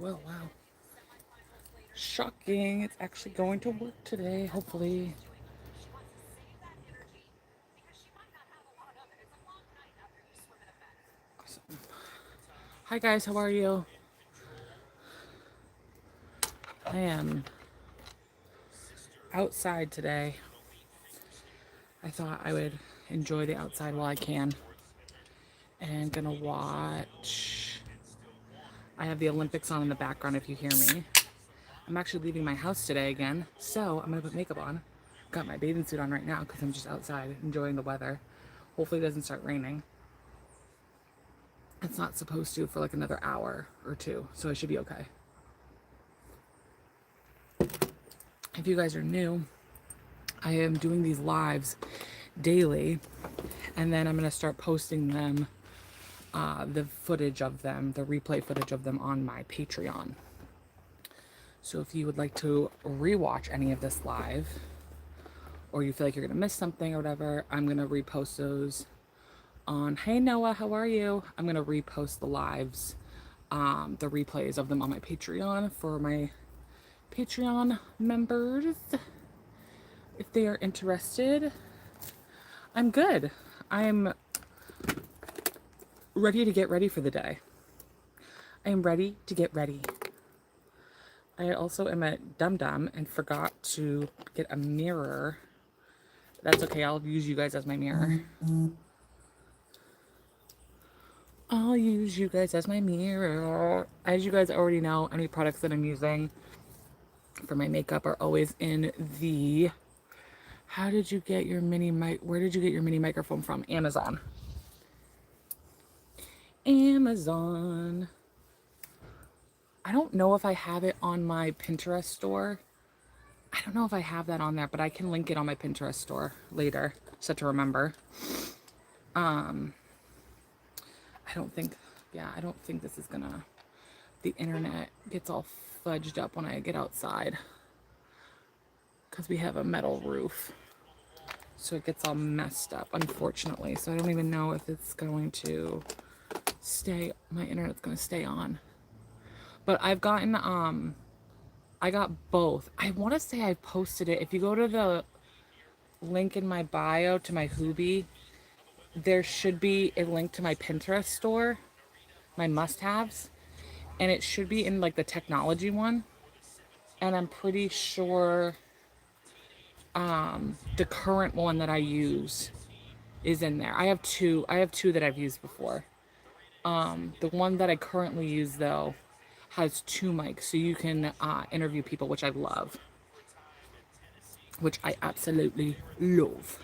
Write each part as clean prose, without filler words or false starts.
will. Wow. Shocking. It's actually going to work today, hopefully. Awesome. Hi guys, how are you? I am outside today. I thought I would enjoy the outside while I can. And gonna watch. I have the Olympics on in the background if you hear me. I'm actually leaving my house today again, so I'm gonna put makeup on. Got my bathing suit on right now because I'm just outside enjoying the weather. Hopefully it doesn't start raining. It's not supposed to for like another hour or two, so I should be okay. If you guys are new, I am doing these lives daily, and then I'm gonna start posting them, the footage of them, the replay footage of them on my Patreon. So if you would like to rewatch any of this live, or you feel like you're gonna miss something or whatever, I'm gonna repost those on, hey Noah, how are you? I'm gonna repost the lives, the replays of them on my Patreon for my Patreon members, if they are interested. I'm good. I'm ready to get ready for the day. I am ready to get ready. I also am a dum-dum and forgot to get a mirror. That's okay, I'll use you guys as my mirror. I'll use you guys as my mirror. As you guys already know, any products that I'm using for my makeup are always in the... How did you get your mini mic? Where did you get your mini microphone from? Amazon. Amazon. I don't know if I have it on my Pinterest store. I don't know if I have that on there, but I can link it on my Pinterest store later, so to remember. I don't think this is gonna, the internet gets all fudged up when I get outside, because we have a metal roof, so it gets all messed up, unfortunately. So I don't even know if it's going to stay, my internet's gonna stay on. But I've gotten, I got both. I want to say I posted it. If you go to the link in my bio to my Hoobie, there should be a link to my Pinterest store, my must-haves, and it should be in like the technology one. And I'm pretty sure the current one that I use is in there. I have two that I've used before. The one that I currently use though has 2 mics, so you can interview people, which I love, which I absolutely love.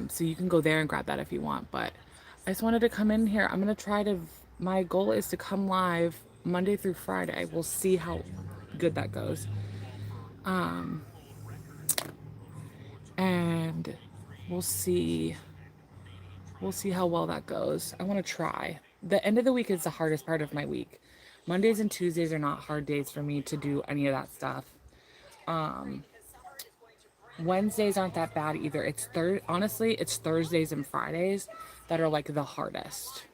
So you can go there and grab that if you want, but I just wanted to come in here. I'm gonna try to, my goal is to come live Monday through Friday. We'll see how good that goes, and we'll see how well that goes. I want to try. The end of the week is the hardest part of my week. Mondays and Tuesdays are not hard days for me to do any of that stuff. Wednesdays aren't that bad either. Honestly, it's Thursdays and Fridays that are like the hardest.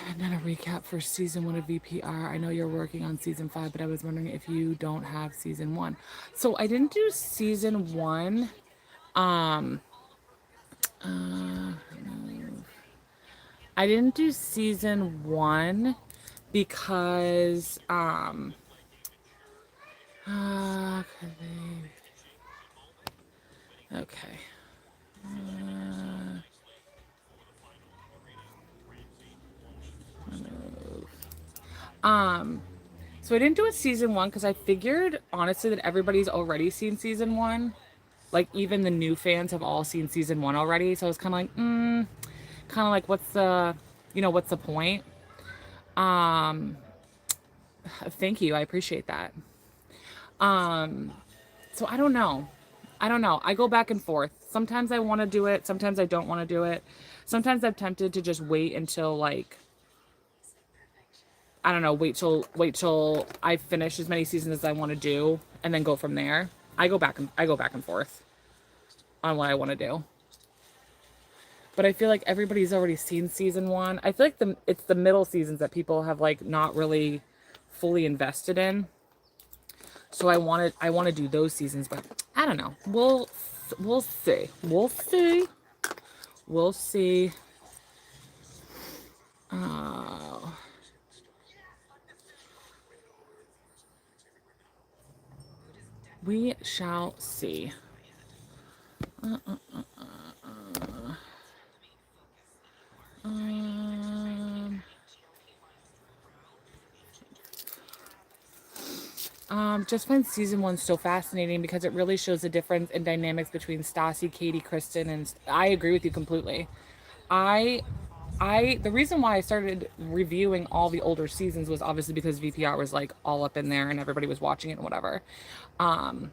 And then a recap for season 1 of VPR. I know you're working on season 5, but I was wondering if you don't have season 1. So I didn't do season 1. I didn't do season 1 because okay. So I didn't do a season 1 because I figured honestly that everybody's already seen season 1. Like even the new fans have all seen season 1 already. So I was kind of like, what's the point? Thank you, I appreciate that. So I don't know. I go back and forth. Sometimes I want to do it. Sometimes I don't want to do it. Sometimes I'm tempted to just wait until like, I don't know, wait till I finish as many seasons as I want to do and then go from there. I go back and forth on what I want to do. But I feel like everybody's already seen season 1. I feel like it's the middle seasons that people have like not really fully invested in. So I want to do those seasons, but I don't know. We'll see. We'll see. We'll see. Uh, we shall see. Just find season 1 so fascinating because it really shows the difference in dynamics between Stassi, Katie, Kristen, and I agree with you completely. I the reason why I started reviewing all the older seasons was obviously because VPR was like all up in there and everybody was watching it and whatever. And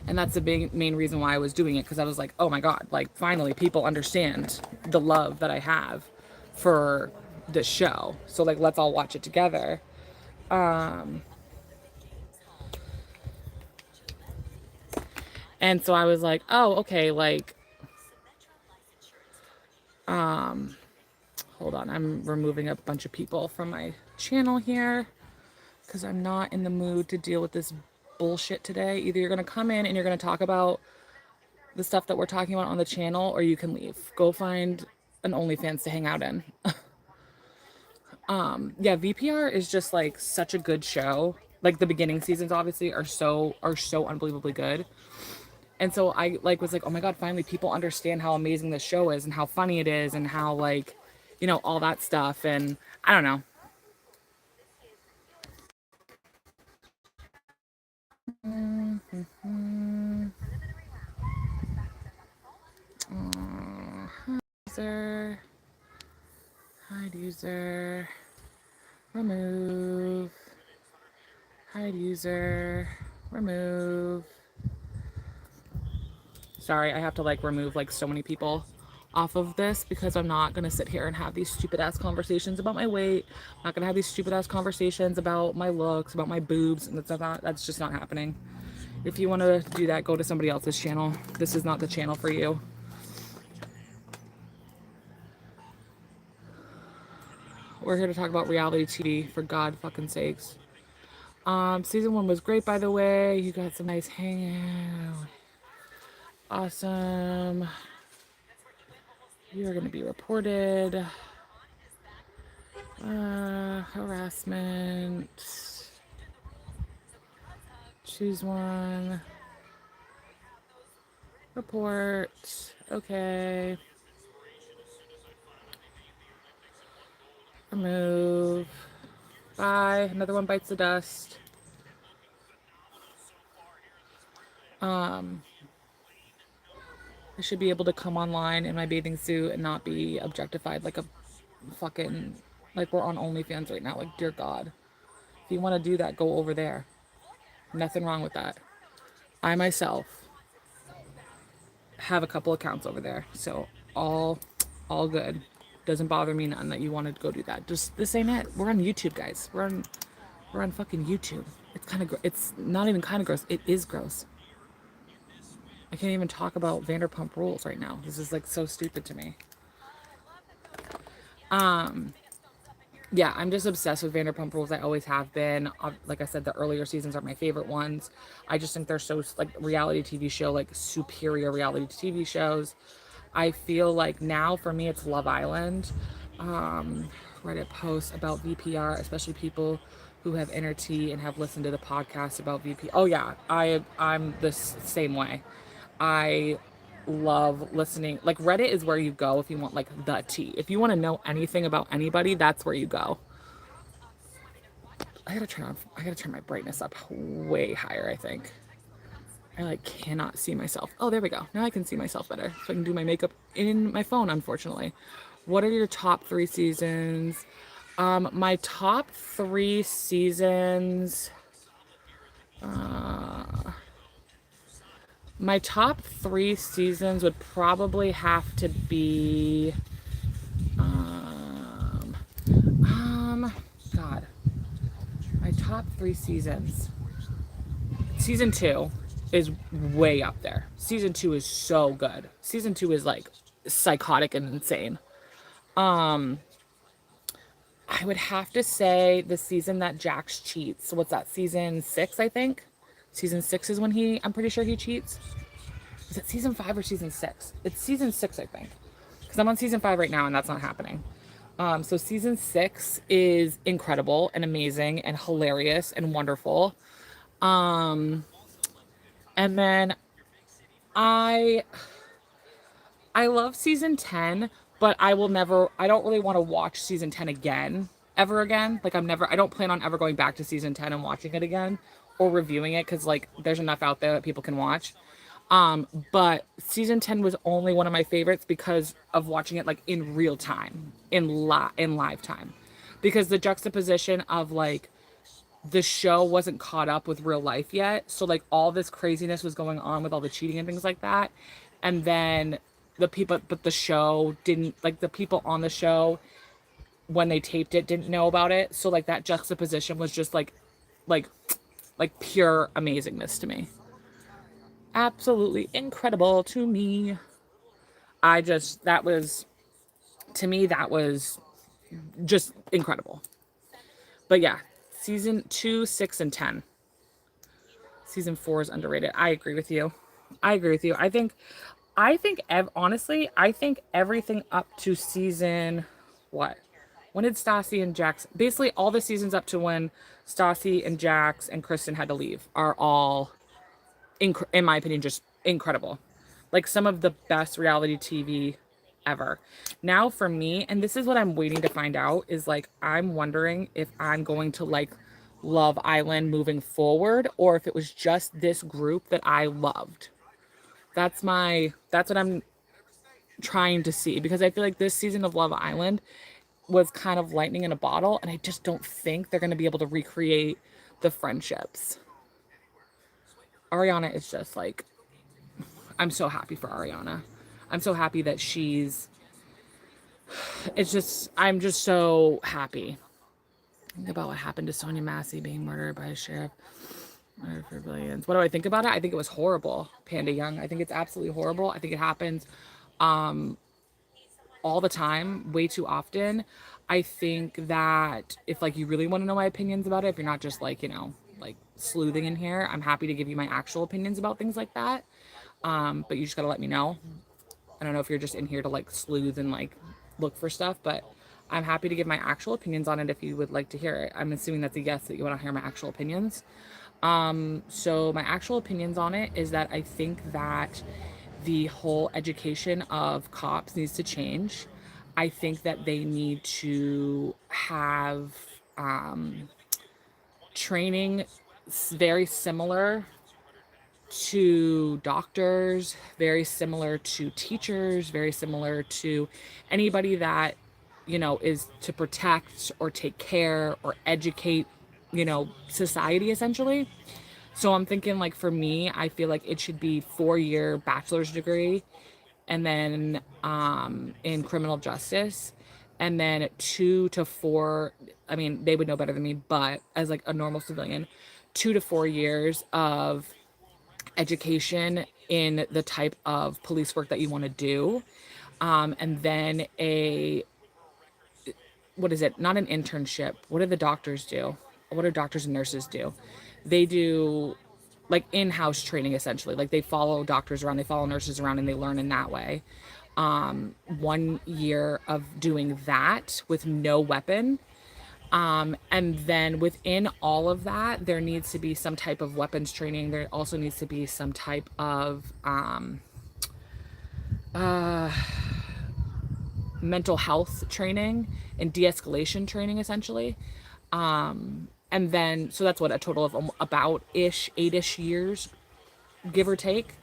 that's the main reason why I was doing it, because I was like, oh my God, like finally people understand the love that I have for this show. So like, let's all watch it together. And so I was like, oh, okay, like, hold on, I'm removing a bunch of people from my channel here because I'm not in the mood to deal with this bullshit today. Either you're going to come in and you're going to talk about the stuff that we're talking about on the channel, or you can leave. Go find an OnlyFans to hang out in. Yeah, VPR is just like such a good show. Like the beginning seasons obviously are so unbelievably good. And so I like was like, oh my God, finally people understand how amazing this show is and how funny it is and how like, you know, all that stuff. And I don't know. User, hide user, remove, hide user, remove. Sorry, I have to like remove like so many people off of this because I'm not gonna sit here and have these stupid ass conversations about my weight. I'm not gonna have these stupid ass conversations about my looks, about my boobs, and that's just not happening. If you want to do that, go to somebody else's channel. This is not the channel for you. We're here to talk about reality TV, for God fucking sakes. Season 1 was great, by the way. You got some nice hangout. Awesome. You're going to be reported. Harassment. Choose one. Report. Okay. Remove. Bye. Another one bites the dust. I should be able to come online in my bathing suit and not be objectified like a fucking, like we're on OnlyFans right now. Like, dear God. If you want to do that, go over there. Nothing wrong with that. I myself have a couple accounts over there. So all good. Doesn't bother me none that you wanted to go do that. Just, this ain't it. We're on YouTube, guys. We're on fucking YouTube. It's kind of, it's not even kind of gross. It is gross. I can't even talk about Vanderpump Rules right now. This is like so stupid to me. Yeah, I'm just obsessed with Vanderpump Rules. I always have been. Like I said, the earlier seasons are my favorite ones. I just think they're so like reality TV show, like superior reality TV shows. I feel like now for me it's Love Island. Reddit posts about VPR, especially people who have inner tea and have listened to the podcast about VP. Oh yeah, I'm the same way. I love listening. Like Reddit is where you go if you want like the tea. If you want to know anything about anybody, that's where you go. I gotta turn my brightness up way higher, I think. I like cannot see myself. Oh, there we go. Now I can see myself better. So I can do my makeup in my phone, unfortunately. What are your top 3 seasons? My top 3 seasons. My top 3 seasons would probably have to be, God, my top 3 seasons. Season 2 is way up there. Season 2 is so good. Season 2 is like psychotic and insane. I would have to say the season that Jax cheats. So what's that? Season 6, I think. Season 6 is when I'm pretty sure he cheats. Is it season 5 or season 6? It's season 6, I think. Because I'm on season 5 right now and that's not happening. So season 6 is incredible and amazing and hilarious and wonderful. And then I love season 10, but I don't really want to watch season 10 again, ever again. Like I don't plan on ever going back to season 10 and watching it again or reviewing it because like there's enough out there that people can watch. But season 10 was only one of my favorites because of watching it like in real time, in live time, because the juxtaposition of like the show wasn't caught up with real life yet. So like all this craziness was going on with all the cheating and things like that. And then but the show didn't, like the people on the show when they taped it didn't know about it. So like that juxtaposition was just like pure amazingness to me. Absolutely incredible to me. To me, that was just incredible. But yeah, season 2, 6, and 10. Season 4 is underrated. I agree with you. Honestly, I think everything up to season, what? When did Stassi and Jax, basically all the seasons up to when Stassi and Jax and Kristen had to leave are all, in my opinion, just incredible. Like some of the best reality TV ever. Now for me, and this is what I'm waiting to find out, is like I'm wondering if I'm going to like Love Island moving forward or if it was just this group that I loved. That's what I'm trying to see, because I feel like this season of Love Island was kind of lightning in a bottle and I just don't think they're going to be able to recreate the friendships. Ariana is just like, I'm so happy for Ariana. I'm so happy that I'm just so happy. Think about what happened to Sonia Massey being murdered by a sheriff. Murdered for billions. What do I think about it? I think it was horrible, Panda Young. I think it's absolutely horrible. I think it happens all the time, way too often. I think that if like you really want to know my opinions about it, if you're not just like, like sleuthing in here, I'm happy to give you my actual opinions about things like that. But you just gotta let me know. I don't know if you're just in here to like sleuth and like look for stuff, but I'm happy to give my actual opinions on it if you would like to hear it. I'm assuming that's a yes, that you want to hear my actual opinions. So my actual opinions on it is that I think that the whole education of cops needs to change. I think that they need to have training very similar to doctors, very similar to teachers, very similar to anybody that, is to protect or take care or educate, society essentially. So I'm thinking like for me, I feel like it should be 4-year bachelor's degree and then in criminal justice, and then 2 to 4, I mean, they would know better than me, but as like a normal civilian, 2 to 4 years of education in the type of police work that you want to do. And then what is it? Not an internship. What do the doctors do? What do doctors and nurses do? They do like in-house training essentially. Like they follow doctors around, they follow nurses around, and they learn in that way. 1 year of doing that with no weapon. And then within all of that, there needs to be some type of weapons training. There also needs to be some type of mental health training and de-escalation training, essentially. And then, so that's what, a total of about 8-ish years, give or take.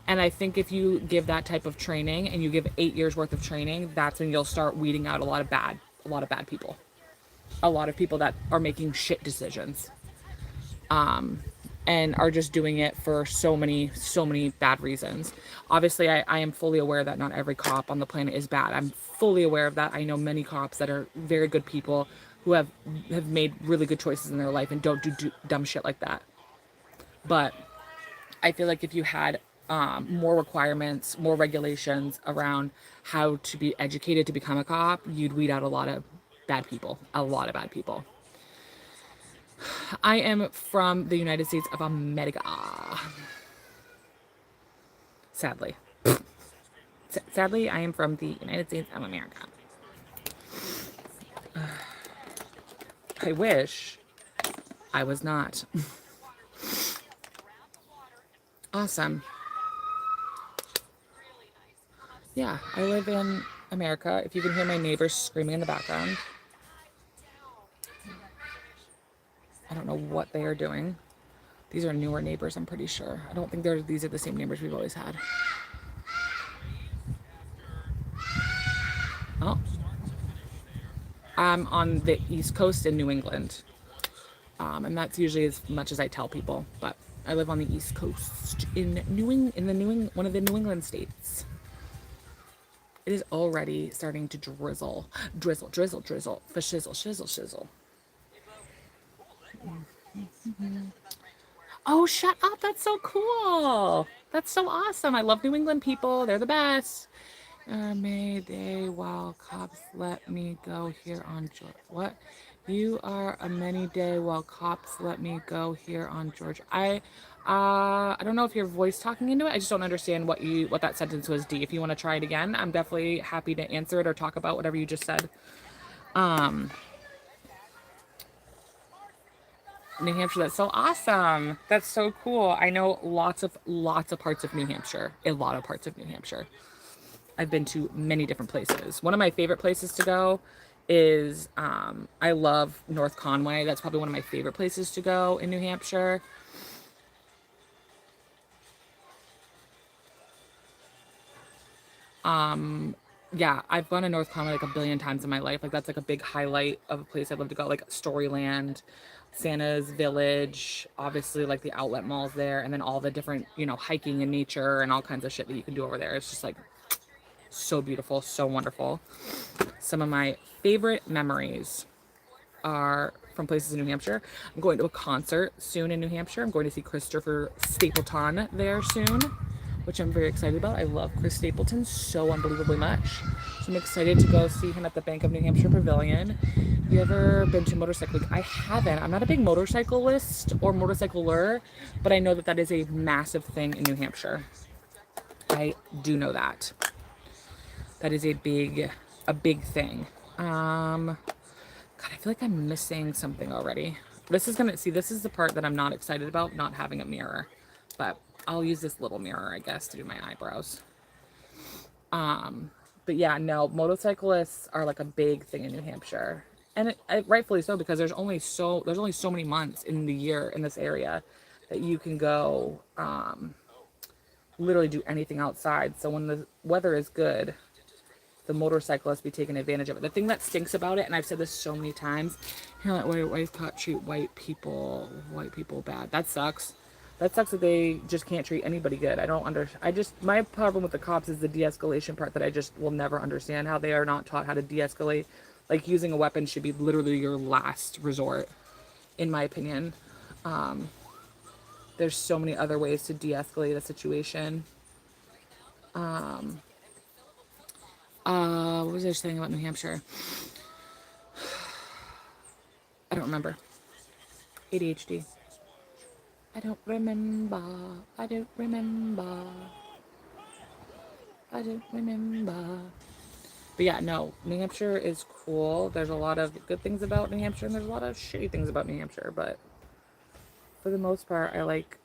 And I think if you give that type of training and you give 8 years worth of training, that's when you'll start weeding out a lot of bad people. A lot of people that are making shit decisions. And are just doing it for so many bad reasons. Obviously, I am fully aware that not every cop on the planet is bad. I'm fully aware of that. I know many cops that are very good people who have made really good choices in their life and don't do dumb shit like that. But I feel like if you had more requirements, more regulations around how to be educated to become a cop, you'd weed out a lot of bad people, a lot of bad people. I am from the United States of America. Sadly. Sadly, I am from the United States of America. I wish I was not. Awesome. Yeah, I live in America. If you can hear my neighbors screaming in the background, I don't know what they are doing. These are newer neighbors, I'm pretty sure. I don't think these are the same neighbors we've always had. Oh, I'm on the East Coast in New England. And that's usually as much as I tell people, but I live on the East Coast in one of the New England states. It is already starting to drizzle. Drizzle, drizzle, drizzle. For shizzle, shizzle, shizzle. Oh, shut up. That's so cool. That's so awesome. I love New England people. They're the best. May they, while cops let me go here on George. What? You are a many day while cops let me go here on George. I don't know if your voice talking into it. I just don't understand what that sentence was. D. If you want to try it again, I'm definitely happy to answer it or talk about whatever you just said. New Hampshire, that's so awesome. That's so cool. I know lots of parts of New Hampshire. A lot of parts of New Hampshire. I've been to many different places. One of my favorite places to go is I love North Conway. That's probably one of my favorite places to go in New Hampshire. Yeah, I've gone to North Conway like a billion times in my life. Like that's like a big highlight of a place I'd love to go. Like Storyland, Santa's Village, obviously like the outlet malls there, and then all the different, hiking and nature and all kinds of shit that you can do over there. It's just like so beautiful, so wonderful. Some of my favorite memories are from places in New Hampshire. I'm going to a concert soon in New Hampshire. I'm going to see Christopher Stapleton there soon, which I'm very excited about. I love Chris Stapleton so unbelievably much. So I'm excited to go see him at the Bank of New Hampshire Pavilion. Have you ever been to Motorcycle Week? I haven't. I'm not a big motorcyclist or motorcycler, but I know that is a massive thing in New Hampshire. I do know that. That is a big thing. God, I feel like I'm missing something already. This is the part that I'm not excited about, not having a mirror. But I'll use this little mirror, I guess, to do my eyebrows. But yeah, no, motorcyclists are like a big thing in New Hampshire. And rightfully so, because there's only so many months in the year in this area that you can go literally do anything outside. So when the weather is good, the motorcyclists be taking advantage of it. The thing that stinks about it, and I've said this so many times, white cops treat white people bad. That sucks. That sucks that they just can't treat anybody good. My problem with the cops is the de-escalation part that I just will never understand, how they are not taught how to de-escalate. Like using a weapon should be literally your last resort, in my opinion. There's so many other ways to de-escalate a situation. What was I saying about New Hampshire? I don't remember. ADHD. I don't remember. But yeah, no, New Hampshire is cool. There's a lot of good things about New Hampshire, and there's a lot of shitty things about New Hampshire. But for the most part, I like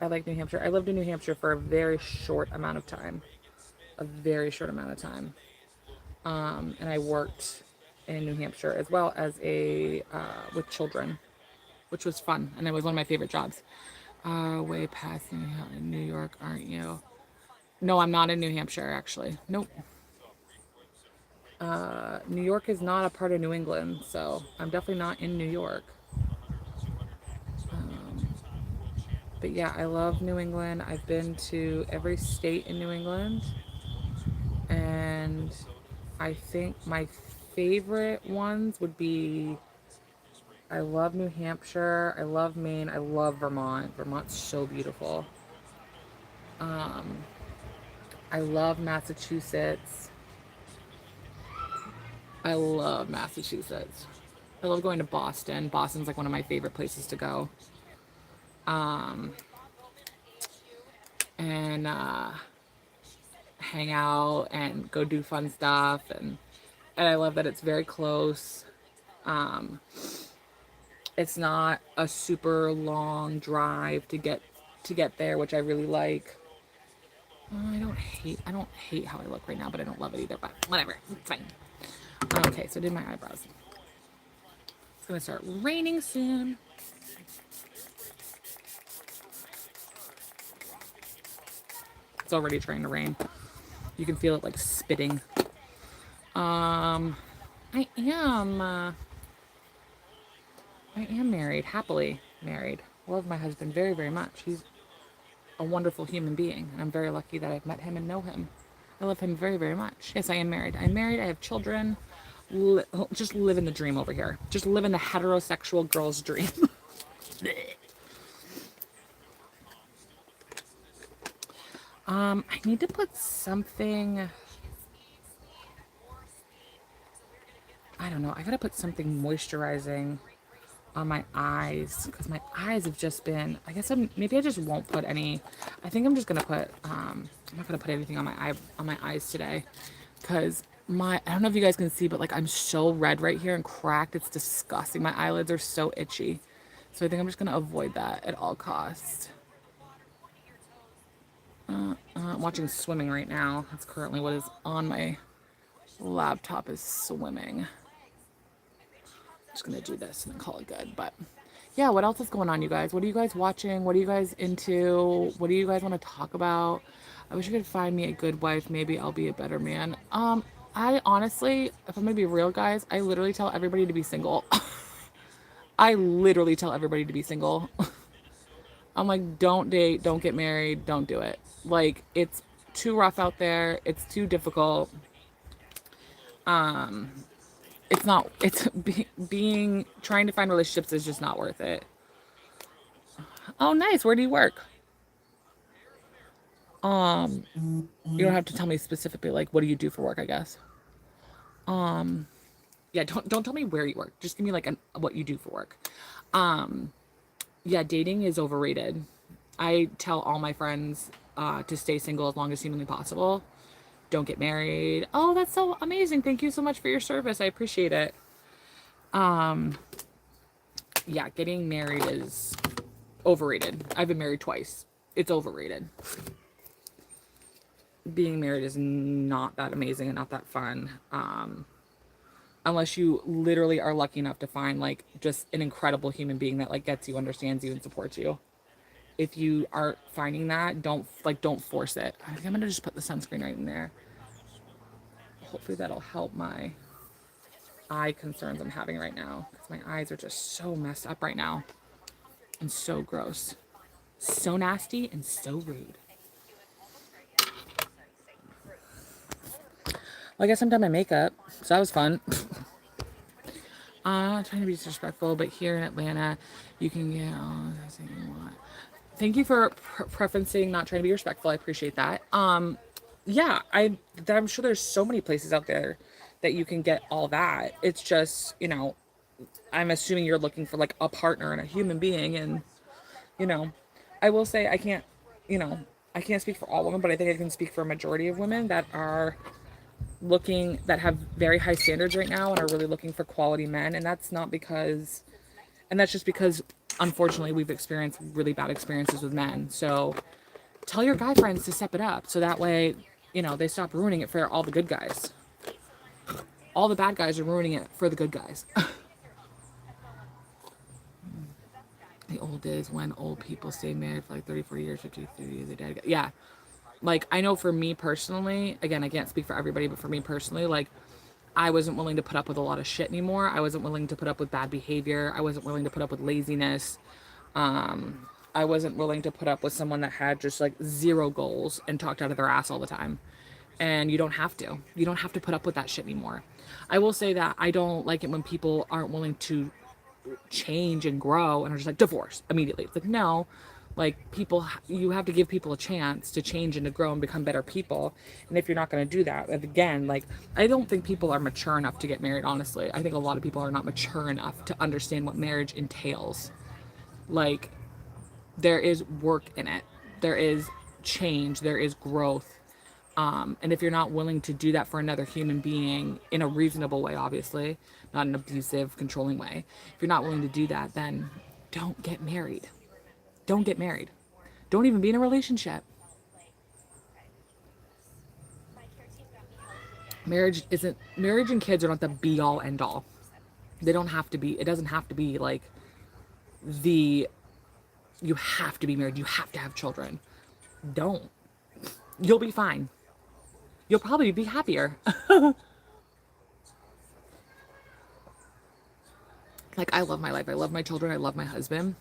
New Hampshire. I lived in New Hampshire for a very short amount of time. And I worked in New Hampshire as well as with children, which was fun, and it was one of my favorite jobs. Way past New York, aren't you? No, I'm not in New Hampshire, actually. Nope. New York is not a part of New England, so I'm definitely not in New York. But yeah, I love New England. I've been to every state in New England, and I think my favorite ones would be, I love New Hampshire, I love Maine, I love Vermont. Vermont's so beautiful. I love Massachusetts. I love Massachusetts. I love going to Boston. Boston's like one of my favorite places to go. And hang out and go do fun stuff, and I love that it's very close. It's not a super long drive to get there, which I really like. I don't hate how I look right now, but I don't love it either, but whatever. It's fine. Okay, so I did my eyebrows. It's gonna start raining soon. It's already trying to rain. You can feel it like spitting. I am married, happily married. Love my husband very, very much. He's a wonderful human being, and I'm very lucky that I've met him and know him. I love him very, very much. Yes, I am married. I'm married. I have children. Just living the dream over here. Just living the heterosexual girl's dream. I need to put something. I don't know. I gotta put something moisturizing on my eyes because my eyes have just been. I guess maybe I just won't put any. I think I'm just gonna put. I'm not gonna put anything on my eyes today because I don't know if you guys can see, but like I'm so red right here and cracked. It's disgusting. My eyelids are so itchy, so I think I'm just gonna avoid that at all costs. I'm watching swimming right now. That's currently what is on my laptop is swimming. Just gonna do this and then call it good. But yeah, what else is going on, you guys? What are you guys watching? What are you guys into? What do you guys want to talk about? I wish you could find me a good wife. Maybe I'll be a better man. I honestly, if I'm gonna be real, guys, I literally tell everybody to be single. I literally tell everybody to be single. I'm like, don't date, don't get married, don't do it. Like, it's too rough out there. It's too difficult. Trying to find relationships is just not worth it. Oh, nice. Where do you work? You don't have to tell me specifically, like, what do you do for work, I guess. Yeah, don't tell me where you work. Just give me like what you do for work. Yeah, dating is overrated. I tell all my friends to stay single as long as humanly possible. Don't get married. Oh, that's so amazing. Thank you so much for your service. I appreciate it. Yeah, getting married is overrated. I've been married twice. It's overrated. Being married is not that amazing and not that fun. Unless you literally are lucky enough to find like just an incredible human being that like gets you, understands you, and supports you. If you aren't finding that, don't force it. I think I'm gonna just put the sunscreen right in there. Hopefully that'll help my eye concerns I'm having right now because my eyes are just so messed up right now and so gross, so nasty, and so rude. Well, I guess I'm done my makeup, so that was fun. Trying to be disrespectful, but here in Atlanta, you can get all the things you want. Thank you for preferencing not trying to be respectful. I appreciate that. Yeah, I'm sure there's so many places out there that you can get all that. It's just, I'm assuming you're looking for like a partner and a human being, and I will say I can't speak for all women, but I think I can speak for a majority of women that are that have very high standards right now and are really looking for quality men. And that's just because unfortunately we've experienced really bad experiences with men. So tell your guy friends to step it up so that way they stop ruining it for all the good guys. All the bad guys are ruining it for the good guys. The old days when old people stay married for like 30, 40 years, 50, 30 years, they dead. Yeah. Like, I know for me personally, again, I can't speak for everybody, but for me personally, like, I wasn't willing to put up with a lot of shit anymore. I wasn't willing to put up with bad behavior. I wasn't willing to put up with laziness. I wasn't willing to put up with someone that had just like zero goals and talked out of their ass all the time. And you don't have to. You don't have to put up with that shit anymore. I will say that I don't like it when people aren't willing to change and grow and are just like, divorce immediately. It's like, no, Like, people, you have to give people a chance to change and to grow and become better people. And if you're not going to do that, and again, like, I don't think people are mature enough to get married, honestly. I think a lot of people are not mature enough to understand what marriage entails. Like, there is work in it, there is change, there is growth. And if you're not willing to do that for another human being in a reasonable way, obviously, not an abusive, controlling way, if you're not willing to do that, then don't get married. Don't get married. Don't even be in a relationship. Marriage and kids are not the be all end all. They don't have to be. It doesn't have to be like the you have to be married, you have to have children. Don't. You'll be fine. You'll probably be happier. Like, I love my life. I love my children. I love my husband.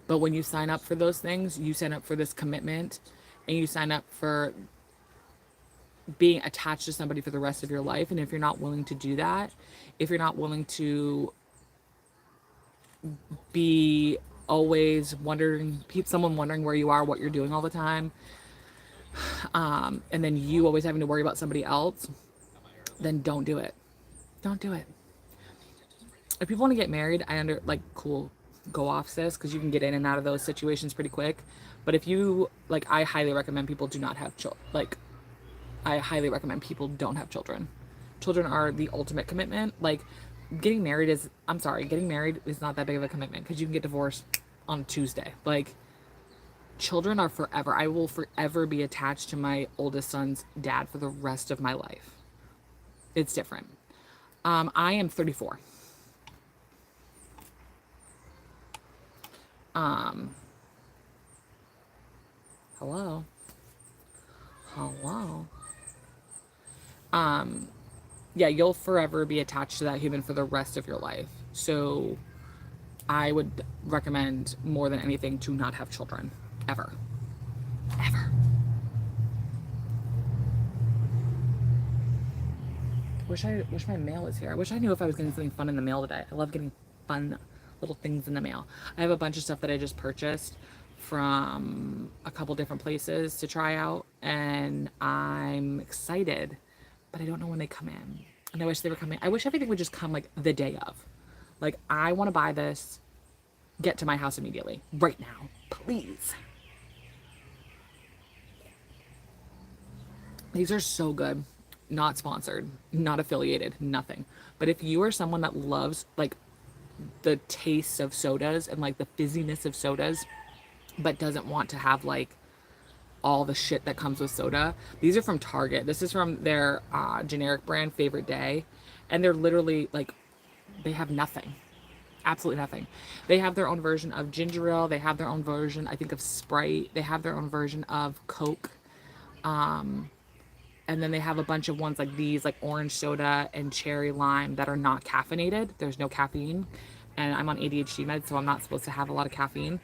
But when you sign up for those things, you sign up for this commitment, and you sign up for being attached to somebody for the rest of your life. And if you're not willing to do that, if you're not willing to be always wondering, someone wondering where you are, what you're doing all the time, and then you always having to worry about somebody else, then don't do it. Don't do it. If people want to get married, cool, go off, sis, because you can get in and out of those situations pretty quick. But if you, like, I highly recommend people do not have children. Like, I highly recommend people don't have children. Children are the ultimate commitment. Like, getting married is not that big of a commitment, because you can get divorced on Tuesday. Like, children are forever. I will forever be attached to my oldest son's dad for the rest of my life. It's different. I am 34. Hello. Yeah, you'll forever be attached to that human for the rest of your life. So I would recommend more than anything to not have children. Ever. Ever. Wish my mail was here. I wish I knew if I was getting something fun in the mail today. I love getting fun little things in the mail. I have a bunch of stuff that I just purchased from a couple different places to try out, and I'm excited, but I don't know when they come in. And I wish they were coming. I wish everything would just come like the day of. Like, I want to buy this, get to my house immediately, right now, please. These are so good. Not sponsored, not affiliated, nothing. But if you are someone that loves like the taste of sodas and like the fizziness of sodas, but doesn't want to have like all the shit that comes with soda, these are from Target. This is from their generic brand, Favorite Day. And they're literally like, they have nothing. Absolutely nothing. They have their own version of ginger ale. They have their own version, I think, of Sprite. They have their own version of Coke. And then they have a bunch of ones like these, like orange soda and cherry lime, that are not caffeinated. There's no caffeine. And I'm on ADHD meds, so I'm not supposed to have a lot of caffeine.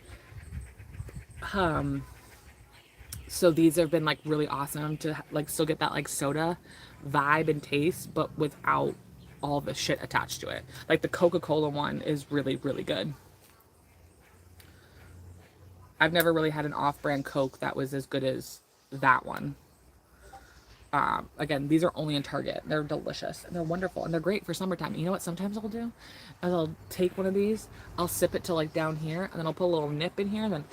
So these have been like really awesome to like still get that like soda vibe and taste, but without all the shit attached to it. Like the Coca-Cola one is really, really good. I've never really had an off-brand Coke that was as good as that one. Again, these are only in Target. They're delicious and they're wonderful and they're great for summertime. You know what sometimes I'll do? Is I'll take one of these, I'll sip it to like down here, and then I'll put a little nip in here, and then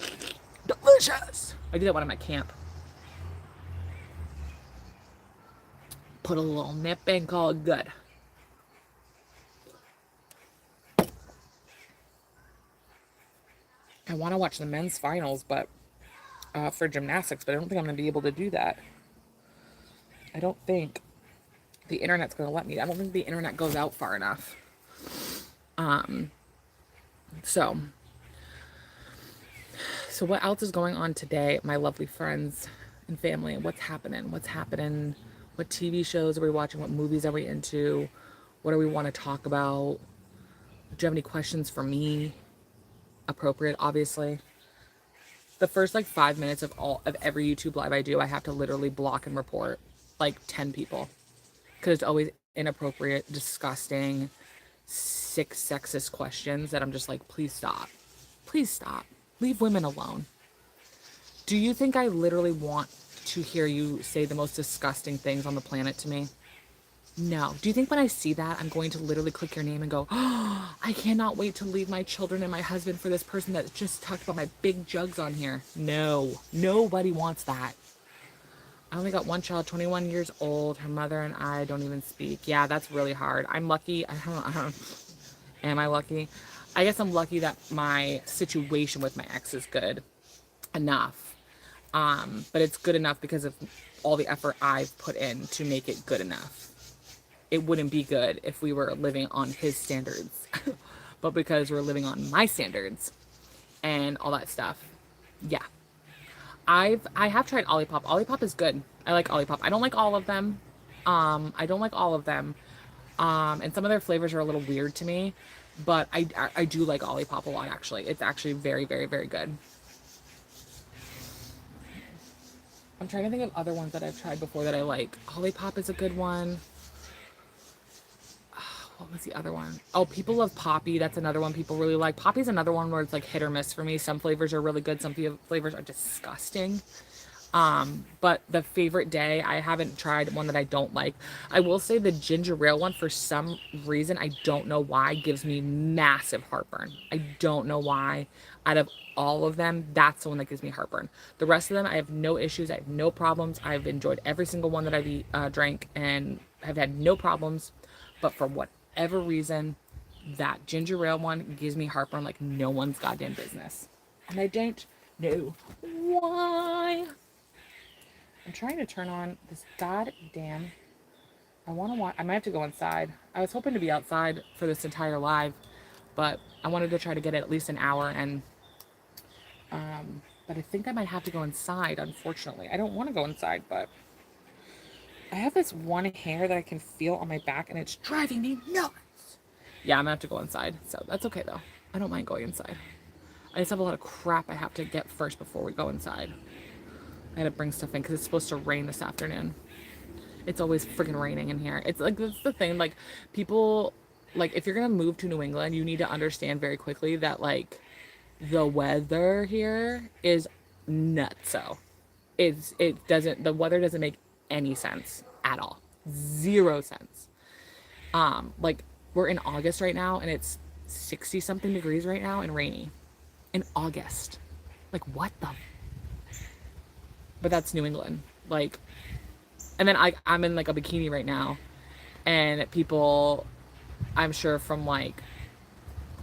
delicious. I do that when I'm at camp. Put a little nip in, call it good. I want to watch the men's finals, but for gymnastics, but I don't think I'm going to be able to do that. I don't think the internet's going to let me. I don't think the internet goes out far enough. So what else is going on today, my lovely friends and family? What's happening? What TV shows are we watching? What movies are we into? What do we want to talk about? Do you have any questions for me? Appropriate, obviously. The first like 5 minutes of every YouTube live I do, I have to literally block and report like 10 people, because it's always inappropriate, disgusting, sick, sexist questions that I'm just like, please stop, leave women alone. Do you think I literally want to hear you say the most disgusting things on the planet to me? No. Do you think when I see that, I'm going to literally click your name and go, oh, I cannot wait to leave my children and my husband for this person that just talked about my big jugs on here? No. Nobody wants that. I only got one child, 21 years old. Her mother and I don't even speak. Yeah, that's really hard. I'm lucky. Am I lucky? I guess I'm lucky that my situation with my ex is good enough. But it's good enough because of all the effort I've put in to make it good enough. It wouldn't be good if we were living on his standards, but because we're living on my standards and all that stuff. Yeah. I have tried Olipop. Olipop is good. I like Olipop. I don't like all of them. I don't like all of them. And some of their flavors are a little weird to me, but I do like Olipop a lot, actually. It's actually very, very, very good. I'm trying to think of other ones that I've tried before that I like. Olipop is a good one. What was the other one? Oh, people love Poppy. That's another one people really like. Poppy's another one where it's like hit or miss for me. Some flavors are really good. Some flavors are disgusting. But the favorite day, I haven't tried one that I don't like. I will say the ginger ale one, for some reason, I don't know why, gives me massive heartburn. I don't know why. Out of all of them, that's the one that gives me heartburn. The rest of them, I have no issues. I have no problems. I've enjoyed every single one that I've drank and have had no problems. But for whatever reason, that ginger ale one gives me heartburn like no one's goddamn business. And I don't know why. I'm trying to turn on this goddamn. I want to watch. I might have to go inside. I was hoping to be outside for this entire live, but I wanted to try to get it at least an hour. And but I think I might have to go inside. Unfortunately, I don't want to go inside, but I have this one hair that I can feel on my back, and it's driving me nuts. Yeah, I'm gonna have to go inside, so that's okay though. I don't mind going inside. I just have a lot of crap I have to get first before we go inside. I had to bring stuff in because it's supposed to rain this afternoon. It's always freaking raining in here. It's like, that's the thing. Like, people, like, if you're going to move to New England, you need to understand very quickly that, like, the weather here is nutso. The weather doesn't make any sense at all. Zero sense. Like, we're in August right now, and it's 60 something degrees right now and rainy. In August. Like, what the? But that's New England. Like, and then I'm in like a bikini right now, and people, I'm sure from like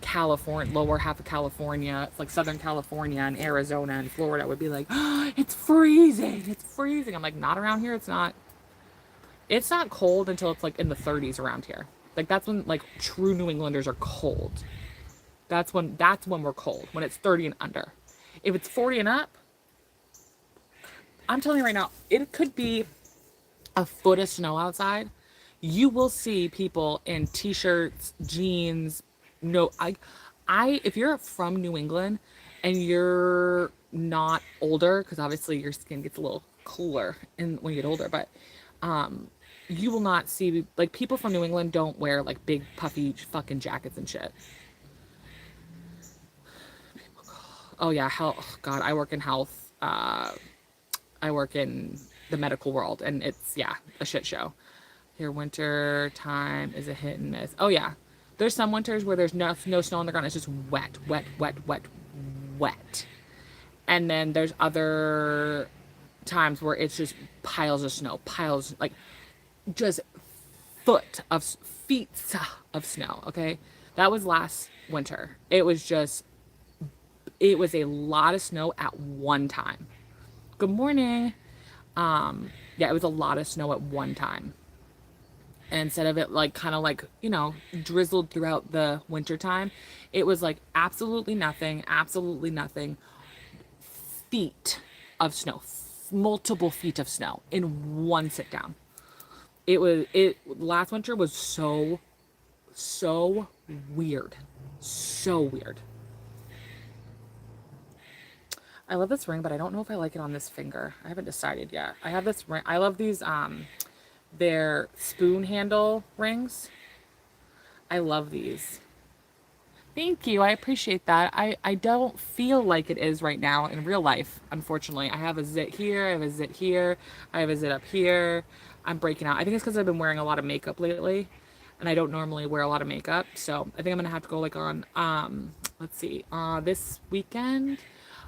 California, lower half of California, it's like Southern California and Arizona and Florida would be like, oh, it's freezing. It's freezing. I'm like, not around here. It's not cold until it's like in the 30s around here. Like, that's when like true New Englanders are cold. That's when we're cold, when it's 30 and under. If it's 40 and up, I'm telling you right now, it could be a foot of snow outside. You will see people in t-shirts, jeans. No, if you're from New England and you're not older, because obviously your skin gets a little cooler when you get older, but you will not see, like, people from New England don't wear like big puffy fucking jackets and shit. Oh yeah, oh God, I work in health. I work in the medical world, and it's, yeah, a shit show. Here, winter time is a hit and miss. Oh yeah, there's some winters where there's no snow on the ground. It's just wet, wet, wet, wet, wet. And then there's other times where it's just piles of snow, like just feet of snow. Okay, that was last winter. It was a lot of snow at one time. Good morning. Yeah, it was a lot of snow at one time. And instead of it like kind of like, drizzled throughout the winter time, it was like absolutely nothing, feet of snow, multiple feet of snow in one sit down. Last winter was so weird. So weird. I love this ring, but I don't know if I like it on this finger. I haven't decided yet. I have this ring. I love these, they're spoon handle rings. I love these. Thank you. I appreciate that. I don't feel like it is right now in real life, unfortunately. I have a zit here, I have a zit here, I have a zit up here. I'm breaking out. I think it's because I've been wearing a lot of makeup lately, and I don't normally wear a lot of makeup. So I think I'm gonna have to go like on let's see, this weekend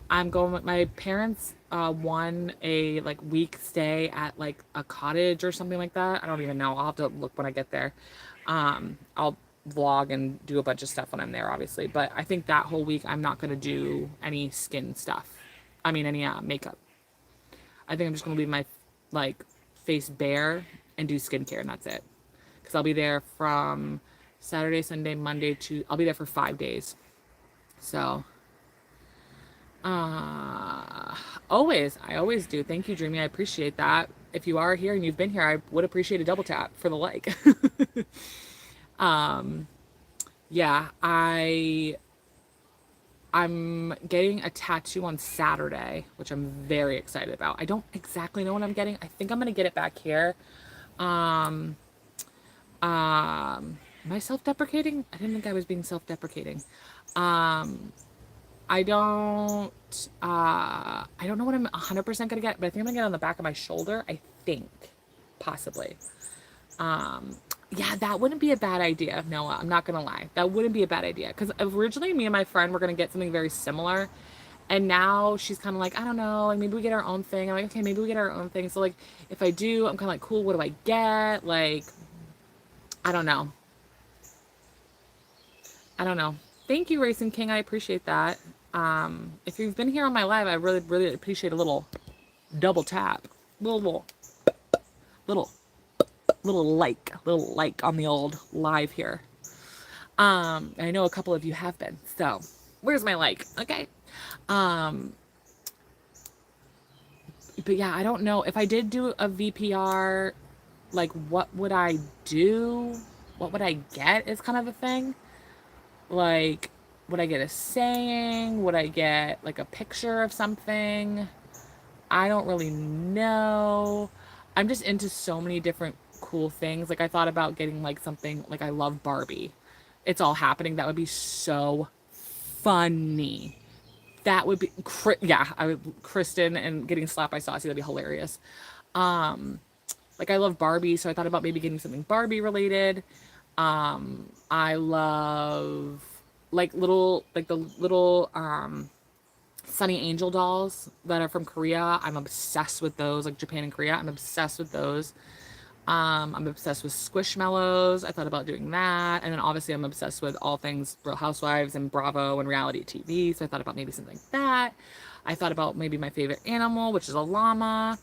I'm going with my parents won a like week stay at like a cottage or something like that. I don't even know. I'll have to look when I get there. I'll vlog and do a bunch of stuff when I'm there, obviously. But I think that whole week I'm not gonna do any skin stuff. I mean, any makeup. I think I'm just gonna leave my like face bare and do skincare, and that's it. Because I'll be there from Saturday, Sunday, Monday to. I'll be there for 5 days. So, always, I always do. Thank you, Dreamy. I appreciate that. If you are here and you've been here, I would appreciate a double tap for the like. Yeah, I'm getting a tattoo on Saturday, which I'm very excited about. I don't exactly know what I'm getting. I think I'm gonna get it back here. Um, am I self-deprecating? I didn't think I was being self-deprecating. Um, I don't know what I'm 100% gonna get, but I think I'm gonna get it on the back of my shoulder. I think, possibly. Um, yeah, that wouldn't be a bad idea, Noah. I'm not gonna lie. That wouldn't be a bad idea. Because originally me and my friend were gonna get something very similar. And now she's kind of like, I don't know, like maybe we get our own thing. I'm like, okay, maybe we get our own thing. So like if I do, I'm kind of like, cool, what do I get? Like, I don't know. I don't know. Thank you, Racing King. I appreciate that. If you've been here on my live, I really, really appreciate a little double tap. Little, little, little like on the old live here. I know a couple of you have been, so where's my like? Okay. Um, but yeah, I don't know if I did do a VPR, like what would I do? What would I get is kind of the thing. Like, would I get a saying? Would I get like a picture of something? I don't really know. I'm just into so many different cool things. Like I thought about getting like something like I love Barbie. It's all happening. That would be so funny. That would be yeah, I would Kristen and getting slapped by Saucy, that'd be hilarious. Like I love Barbie, so I thought about maybe getting something Barbie related. I love like the little Sunny Angel dolls that are from Korea. I'm obsessed with those, like Japan and Korea. I'm obsessed with those. I'm obsessed with Squishmallows. I thought about doing that. And then obviously I'm obsessed with all things Real Housewives and Bravo and reality TV. So I thought about maybe something like that. I thought about maybe my favorite animal, which is a llama.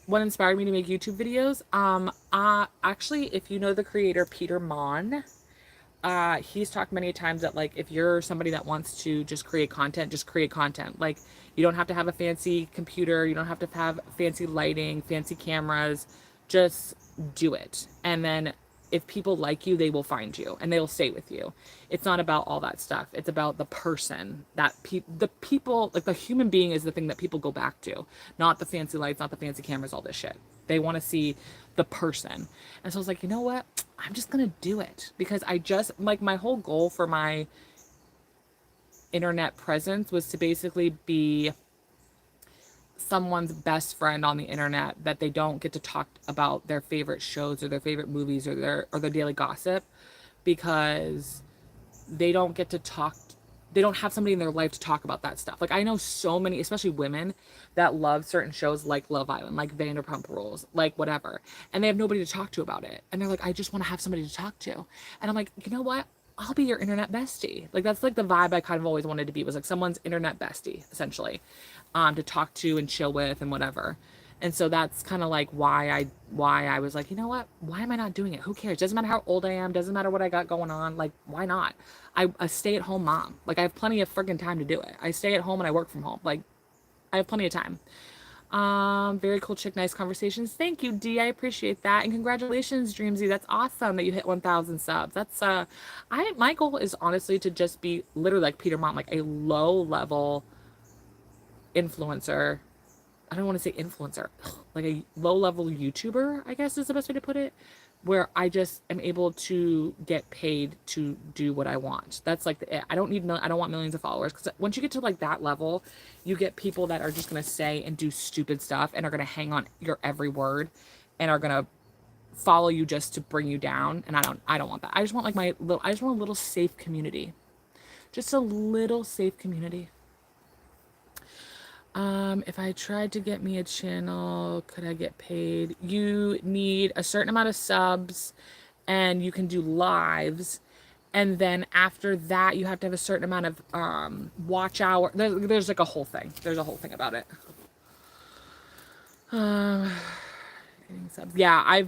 What inspired me to make YouTube videos? Actually, if you know the creator Peter Mon, he's talked many times that like if you're somebody that wants to just create content, just create content. Like you don't have to have a fancy computer, you don't have to have fancy lighting, fancy cameras, just do it. And then if people like you, they will find you and they'll stay with you. It's not about all that stuff. It's about the person that the people, like the human being is the thing that people go back to, not the fancy lights, not the fancy cameras, all this shit. They want to see the person. And so I was like, you know what? I'm just going to do it because I just like my whole goal for my internet presence was to basically be someone's best friend on the internet that they don't get to talk about their favorite shows or their favorite movies or their daily gossip because they don't get to talk, they don't have somebody in their life to talk about that stuff. Like I know so many, especially women that love certain shows like Love Island, like Vanderpump Rules, like whatever, and they have nobody to talk to about it. And they're like, I just want to have somebody to talk to. And I'm like, you know what? I'll be your internet bestie. Like that's like the vibe I kind of always wanted to be, was like someone's internet bestie essentially, to talk to and chill with and whatever. And so that's kind of like why I was like, you know what? Why am I not doing it? Who cares? Doesn't matter how old I am. Doesn't matter what I got going on. Like, why not? I a stay-at-home mom. Like I have plenty of friggin' time to do it. I stay at home and I work from home. Like I have plenty of time. Very cool chick, nice conversations. Thank you, D. I appreciate that. And congratulations, Dreamsy. That's awesome that you hit 1,000 subs. That's my goal is honestly to just be literally like Peter Mont, like a low level influencer. I don't want to say influencer, like a low level YouTuber, I guess is the best way to put it. where I just am able to get paid to do what I want. That's like I don't need I don't want millions of followers, because once you get to like that level, you get people that are just gonna say and do stupid stuff and are gonna hang on your every word and are gonna follow you just to bring you down. And I don't want that. I just want like I just want a little safe community, just a little safe community. If I tried to get me a channel, could I get paid? You need a certain amount of subs and you can do lives. And then after that, you have to have a certain amount of watch hour. There's like a whole thing. There's a whole thing about it. Subs. Yeah, I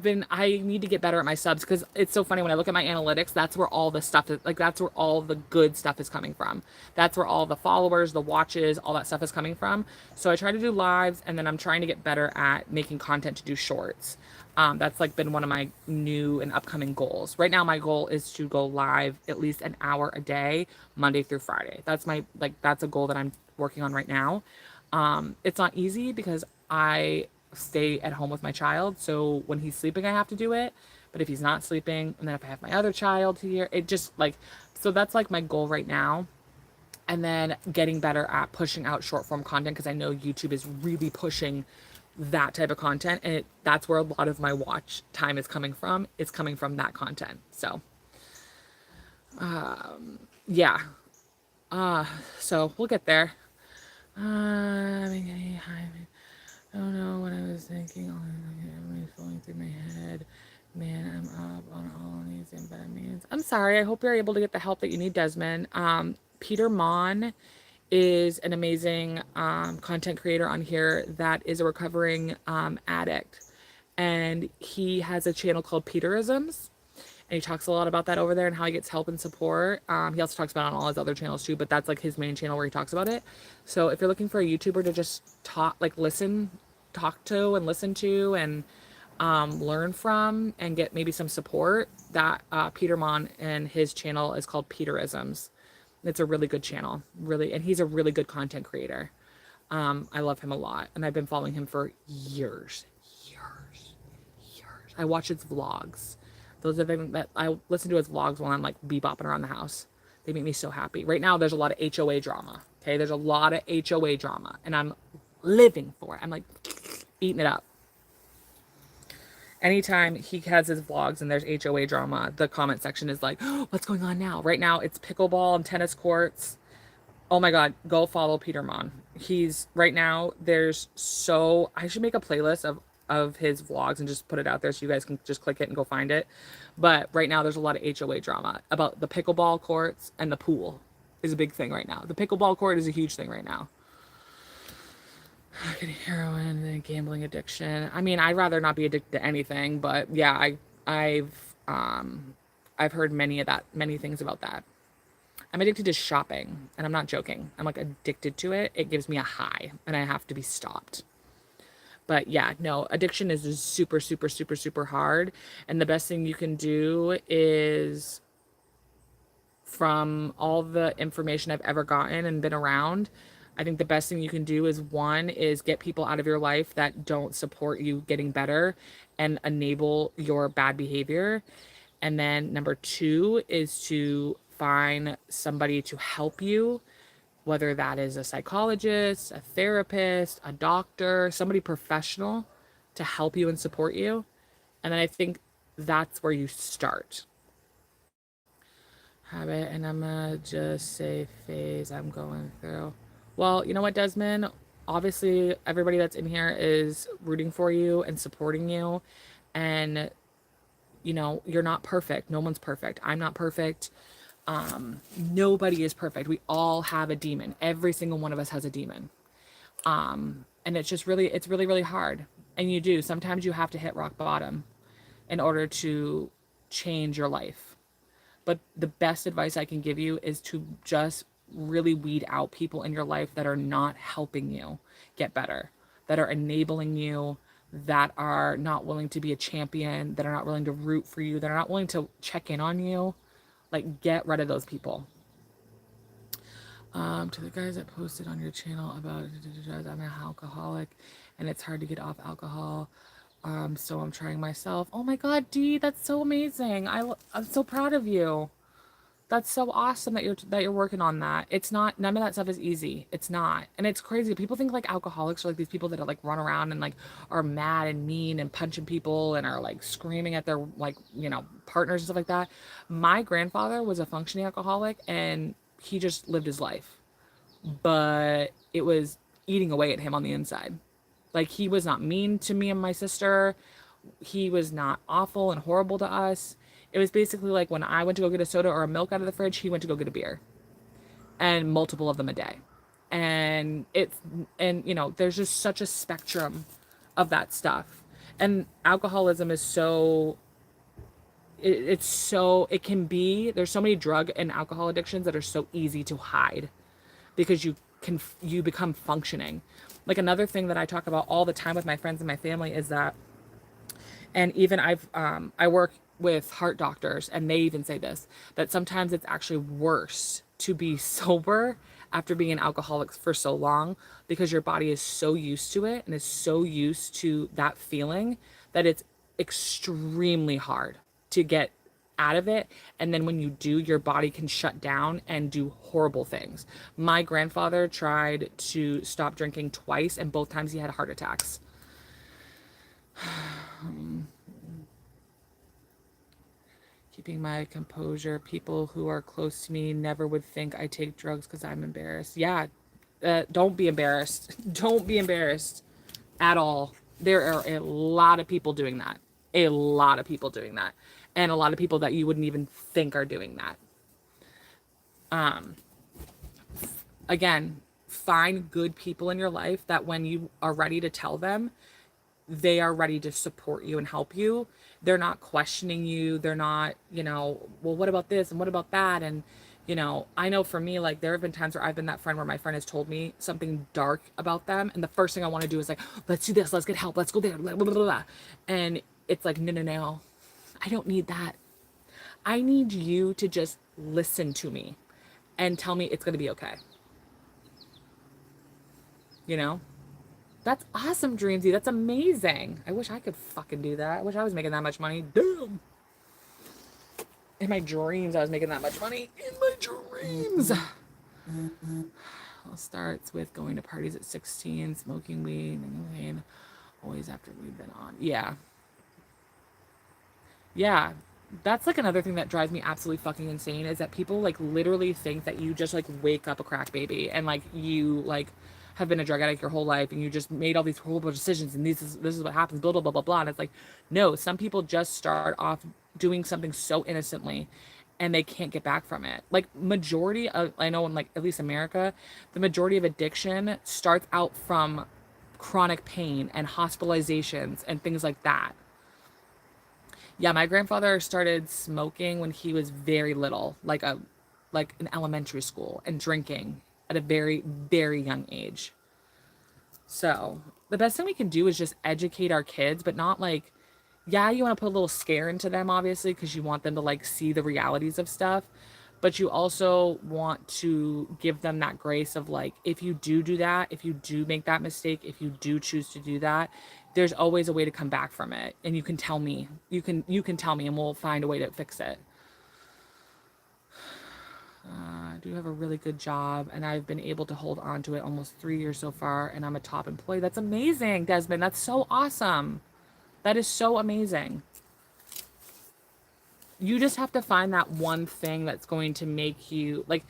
need to get better at my subs, because it's so funny when I look at my analytics, that's where all the stuff is, like, that's where all the good stuff is coming from. That's where all the followers, the watches, all that stuff is coming from. So I try to do lives, and then I'm trying to get better at making content to do shorts. That's like been one of my new and upcoming goals. Right now, my goal is to go live at least an hour a day, Monday through Friday. That's that's a goal that I'm working on right now. It's not easy because I stay at home with my child. So when he's sleeping, I have to do it. But if he's not sleeping, and then if I have my other child here, it just like, so that's like my goal right now. And then getting better at pushing out short form content, because I know YouTube is really pushing that type of content. And that's where a lot of my watch time is coming from. It's coming from that content. So, yeah. So we'll get there. I don't know what I was thinking. Everything's going through my head. Man, I'm up on all these amphetamines. I'm sorry. I hope you're able to get the help that you need, Desmond. Peter Mon is an amazing content creator on here that is a recovering addict. And he has a channel called Peterisms. And he talks a lot about that over there and how he gets help and support. He also talks about it on all his other channels too, but that's like his main channel where he talks about it. So if you're looking for a YouTuber to just talk to and listen to and learn from and get maybe some support, that Peter Mon and his channel is called Peterisms. It's a really good channel, really, and he's a really good content creator. I love him a lot, and I've been following him for years. I watch his vlogs. Those are things that I listen to his vlogs when I'm like bebopping around the house. They make me so happy. Right now, there's a lot of HOA drama. Okay, there's a lot of HOA drama, and I'm living for it. I'm like eating it up. Anytime he has his vlogs and there's HOA drama, the comment section is like, oh, what's going on now? Right now, it's pickleball and tennis courts. Oh my God, go follow Peter Mon. He's right now, I should make a playlist of his vlogs and just put it out there so you guys can just click it and go find it. But right now there's a lot of HOA drama about the pickleball courts, and the pool is a big thing right now. The pickleball court is a huge thing right now. Getting heroin and gambling addiction. I mean, I'd rather not be addicted to anything, but yeah, I've heard many things about that. I'm addicted to shopping, and I'm not joking. I'm like addicted to it. It gives me a high, and I have to be stopped. But yeah, no, addiction is super, super, super, super hard. And the best thing you can do is, from all the information I've ever gotten and been around, I think the best thing you can do is, one, is get people out of your life that don't support you getting better and enable your bad behavior. And then number two is to find somebody to help you, whether that is a psychologist, a therapist, a doctor, somebody professional to help you and support you. And then I think that's where you start. Habit, and I'm gonna just say phase I'm going through. Well, you know what, Desmond? Obviously, everybody that's in here is rooting for you and supporting you. And, you know, you're not perfect. No one's perfect. I'm not perfect. Nobody is perfect. We all have a demon. Every single one of us has a demon. And it's really, really hard. And you do. Sometimes you have to hit rock bottom in order to change your life. But the best advice I can give you is to just really weed out people in your life that are not helping you get better, that are enabling you, that are not willing to be a champion, that are not willing to root for you, that are not willing to check in on you. Like, get rid of those people. To the guys that posted on your channel about I'm an alcoholic and it's hard to get off alcohol. So I'm trying myself. Oh my God, Dee, that's so amazing. I'm so proud of you. That's so awesome that you're working on that. It's not, none of that stuff is easy. It's not. And it's crazy. People think like alcoholics are like these people that are like run around and like are mad and mean and punching people and are like screaming at their like, partners and stuff like that. My grandfather was a functioning alcoholic and he just lived his life. But it was eating away at him on the inside. Like he was not mean to me and my sister. He was not awful and horrible to us. It was basically like when I went to go get a soda or a milk out of the fridge, he went to go get a beer, and multiple of them a day. And there's just such a spectrum of that stuff. And alcoholism is so it can be, there's so many drug and alcohol addictions that are so easy to hide because you become functioning. Like another thing that I talk about all the time with my friends and my family is that, and even I work with heart doctors and they even say this, that sometimes it's actually worse to be sober after being an alcoholic for so long because your body is so used to it and is so used to that feeling that it's extremely hard to get out of it. And then when you do, your body can shut down and do horrible things. My grandfather tried to stop drinking twice and both times he had heart attacks. Keeping my composure. People who are close to me never would think I take drugs because I'm embarrassed. Yeah, don't be embarrassed. Don't be embarrassed at all. There are a lot of people doing that. A lot of people doing that. And a lot of people that you wouldn't even think are doing that. Again, find good people in your life that when you are ready to tell them, they are ready to support you and help you. They're not questioning you. They're not, well, what about this and what about that? And, I know for me, like there have been times where I've been that friend where my friend has told me something dark about them. And the first thing I want to do is like, let's do this. Let's get help. Let's go there. Blah, blah, blah, blah. And it's like, no. I don't need that. I need you to just listen to me and tell me it's going to be okay. That's awesome, Dreamsy. That's amazing. I wish I could fucking do that. I wish I was making that much money. Damn. In my dreams, I was making that much money. In my dreams. It starts with going to parties at 16, smoking weed, and always after we've been on. Yeah. Yeah. That's like another thing that drives me absolutely fucking insane is that people like literally think that you just like wake up a crack baby and like you like have been a drug addict your whole life and you just made all these horrible decisions and this is what happens, blah, blah, blah, blah, blah. And it's like, no, some people just start off doing something so innocently and they can't get back from it. Like majority of, I know in like at least America, the majority of addiction starts out from chronic pain and hospitalizations and things like that. Yeah, my grandfather started smoking when he was very little, like in elementary school, and drinking at a very, very young age. So the best thing we can do is just educate our kids, but not like, yeah, you want to put a little scare into them, obviously, because you want them to like see the realities of stuff. But you also want to give them that grace of like, if you do that, if you do make that mistake, if you do choose to do that, there's always a way to come back from it. And you can tell me, you can tell me and we'll find a way to fix it. I do have a really good job and I've been able to hold on to it almost 3 years so far. And I'm a top employee. That's amazing, Desmond. That's so awesome. That is so amazing. You just have to find that one thing that's going to make you like,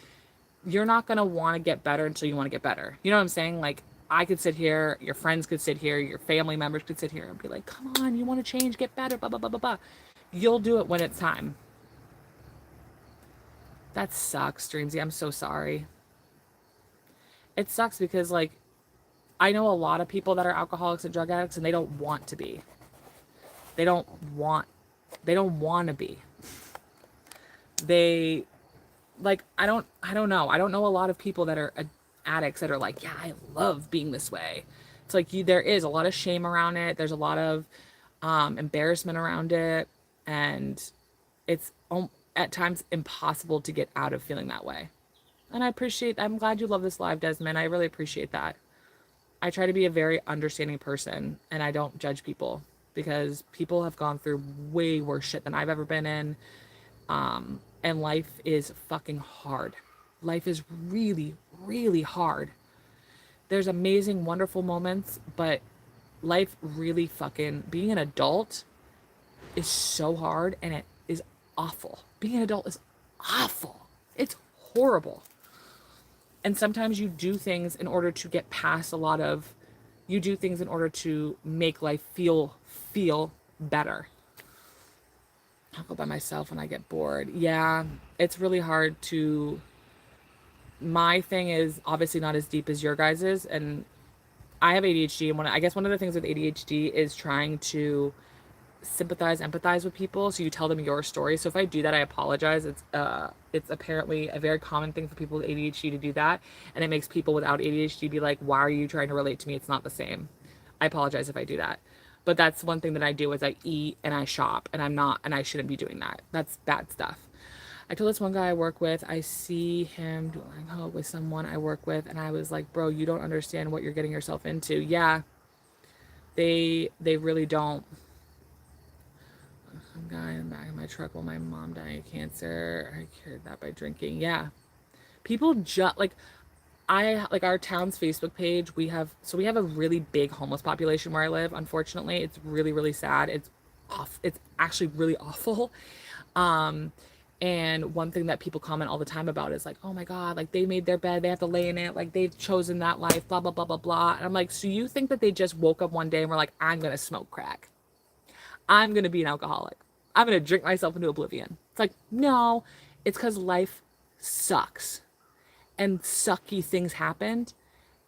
you're not going to want to get better until you want to get better. You know what I'm saying? Like I could sit here, your friends could sit here, your family members could sit here and be like, come on, you want to change, get better, blah, blah, blah, blah, blah. You'll do it when it's time. That sucks, Dreamsy. I'm so sorry. It sucks because like, I know a lot of people that are alcoholics and drug addicts and they don't want to be. They don't want to be. They like, I don't know. I don't know a lot of people that are addicts that are like, yeah, I love being this way. It's like there is a lot of shame around it. There's a lot of embarrassment around it. And it's at times impossible to get out of feeling that way. And I'm glad you love this live, Desmond. I really appreciate that. I try to be a very understanding person and I don't judge people because people have gone through way worse shit than I've ever been in. And life is fucking hard. Life is really, really hard. There's amazing, wonderful moments, but life really fucking, being an adult is so hard, and it is awful. Being an adult is awful. It's horrible. And sometimes you do things in order to get past you do things in order to make life feel better. I'll go by myself when I get bored. Yeah, it's really hard to, my thing is obviously not as deep as your guys's, and I have ADHD, and I guess one of the things with ADHD is trying to empathize with people, so you tell them your story. So if I do that, I apologize. It's apparently a very common thing for people with ADHD to do that, and it makes people without ADHD be like, why are you trying to relate to me? It's not the same. I apologize if I do that. But that's one thing that I do, is I eat and I shop, and I shouldn't be doing that. That's bad stuff. I told this one guy I work with, I see him doing with someone I work with, and I was like, bro, you don't understand what you're getting yourself into. Yeah, they really don't. Some guy in the back of my truck while my mom died of cancer. I cured that by drinking. Yeah. People just like our town's Facebook page, we have a really big homeless population where I live. Unfortunately, it's really, really sad. It's actually really awful. And one thing that people comment all the time about is like, oh my God, like they made their bed, they have to lay in it, like they've chosen that life, blah, blah, blah, blah, blah. And I'm like, so you think that they just woke up one day and were like, I'm going to smoke crack. I'm going to be an alcoholic. I'm going to drink myself into oblivion. It's like, no, it's because life sucks and sucky things happened.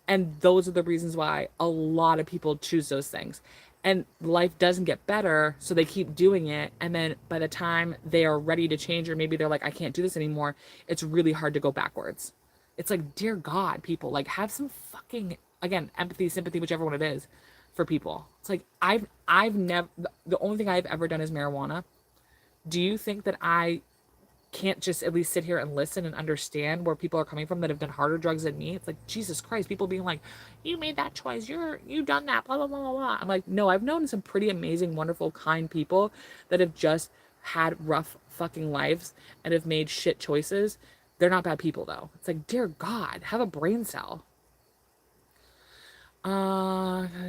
And those are the reasons why a lot of people choose those things. And life doesn't get better, so they keep doing it. And then by the time they are ready to change, or maybe they're like, I can't do this anymore, it's really hard to go backwards. It's like, dear God, people, like, have some fucking, again, empathy, sympathy, whichever one it is, for people. It's like, I've never, the only thing I've ever done is marijuana. Do you think that I can't just at least sit here and listen and understand where people are coming from that have done harder drugs than me? It's like, Jesus Christ, people being like, you made that choice, you've done that, blah, blah, blah, blah, blah. I'm like, no, I've known some pretty amazing, wonderful, kind people that have just had rough fucking lives and have made shit choices. They're not bad people, though. It's like, dear God, have a brain cell.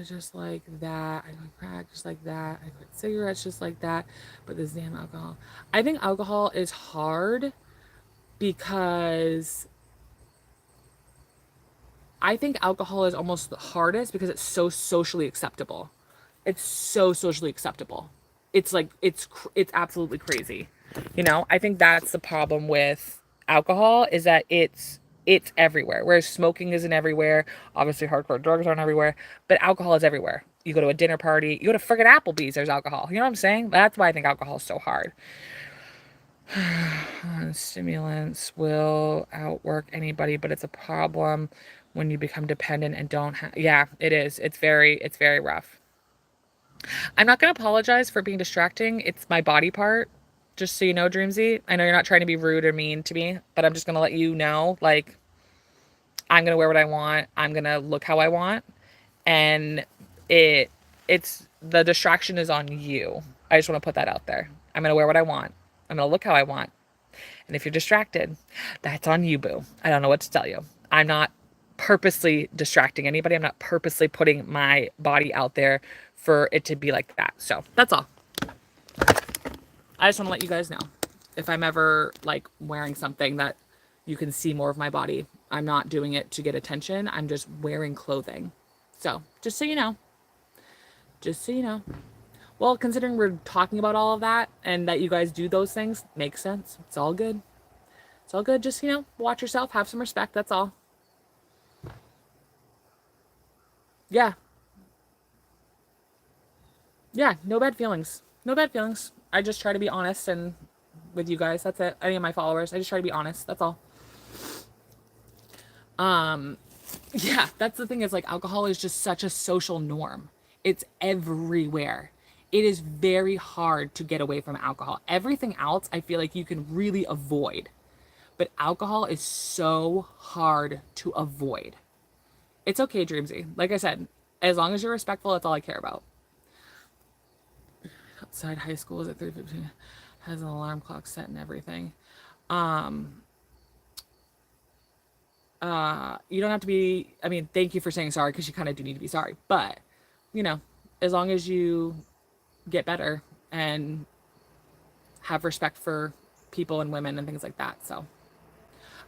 Just like that. I quit crack just like that. I quit cigarettes just like that. But this damn alcohol. I think alcohol is hard because I think alcohol is almost the hardest because it's so socially acceptable. It's so socially acceptable. It's like, it's absolutely crazy. You know, I think that's the problem with alcohol, is that it's everywhere. Whereas smoking isn't everywhere. Obviously, hardcore drugs aren't everywhere, but alcohol is everywhere. You go to a dinner party, you go to friggin' Applebee's, there's alcohol. You know what I'm saying? That's why I think alcohol is so hard. Stimulants will outwork anybody, but it's a problem when you become dependent and don't have. Yeah, it is. It's very rough. I'm not going to apologize for being distracting. It's my body part. Just so you know, Dreamsy, I know you're not trying to be rude or mean to me, but I'm just going to let you know, like, I'm going to wear what I want. I'm going to look how I want. And it's the distraction is on you. I just want to put that out there. I'm going to wear what I want. I'm going to look how I want. And if you're distracted, that's on you, boo. I don't know what to tell you. I'm not purposely distracting anybody. I'm not purposely putting my body out there for it to be like that. So that's all. I just want to let you guys know, if I'm ever like wearing something that you can see more of my body, I'm not doing it to get attention. I'm just wearing clothing. So just so you know. Just so you know. Well, considering we're talking about all of that and that you guys do those things, makes sense. It's all good. It's all good. Just, you know, watch yourself. Have some respect. That's all. Yeah. Yeah. No bad feelings. No bad feelings. I just try to be honest and with you guys. That's it. Any of my followers. I just try to be honest. That's all. Yeah, that's the thing, is like alcohol is just such a social norm. It's everywhere. It is very hard to get away from alcohol. Everything else I feel like you can really avoid. But alcohol is so hard to avoid. It's okay, Dreamsy. Like I said, as long as you're respectful, that's all I care about. Side high school is at 3:15. Has an alarm clock set and everything. You don't have to be, I mean, thank you for saying sorry because you kind of do need to be sorry. But, you know, as long as you get better and have respect for people and women and things like that. So, all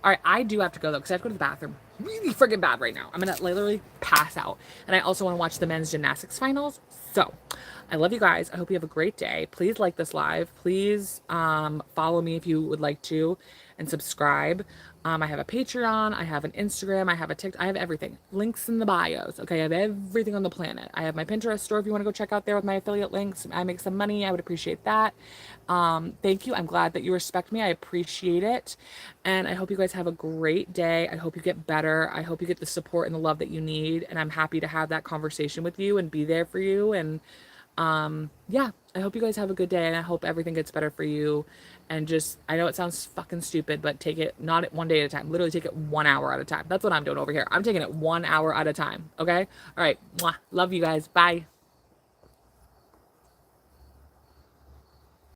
right, I do have to go though because I have to go to the bathroom really freaking bad right now. I'm gonna literally pass out. And I also want to watch the men's gymnastics finals. So, I love you guys. I hope you have a great day. Please like this live. Please follow me if you would like to and subscribe. I have a Patreon. I have an Instagram. I have a TikTok. I have everything. Links in the bios. Okay, I have everything on the planet. I have my Pinterest store if you want to go check out there with my affiliate links. I make some money. I would appreciate that. Thank you. I'm glad that you respect me. I appreciate it. And I hope you guys have a great day. I hope you get better. I hope you get the support and the love that you need. And I'm happy to have that conversation with you and be there for you. And yeah, I hope you guys have a good day and I hope everything gets better for you. And just, I know it sounds fucking stupid, but take it not one day at a time. Literally take it 1 hour at a time. That's what I'm doing over here. I'm taking it 1 hour at a time. Okay. All right. Mwah. Love you guys. Bye.